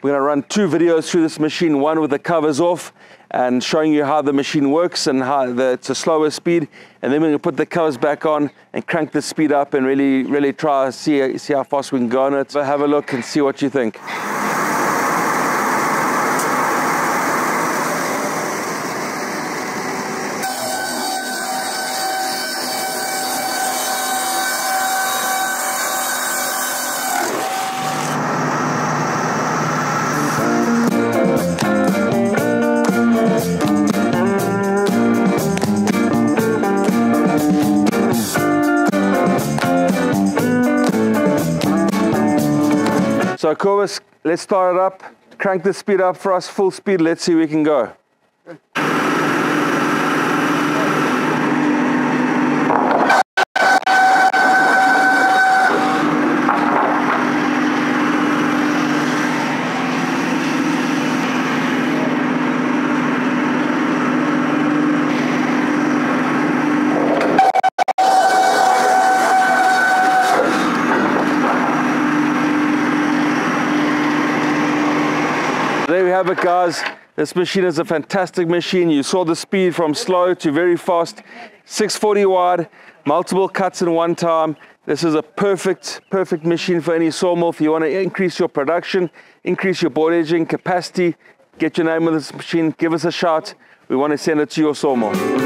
We're going to run 2 videos through this machine, one with the covers off and showing you how the machine works and how it's a slower speed, and then we're going to put the covers back on and crank the speed up and really try to see how fast we can go on it. So have a look and see what you think. So Corvus, let's start it up, crank the speed up for us, full speed, let's see where we can go. There we have it, guys. This machine is a fantastic machine. You saw the speed from slow to very fast. 640 wide, multiple cuts in one time. This is a perfect machine for any sawmill. If you want to increase your production, increase your board edging capacity, get your name on this machine, give us a shout. We want to send it to your sawmill.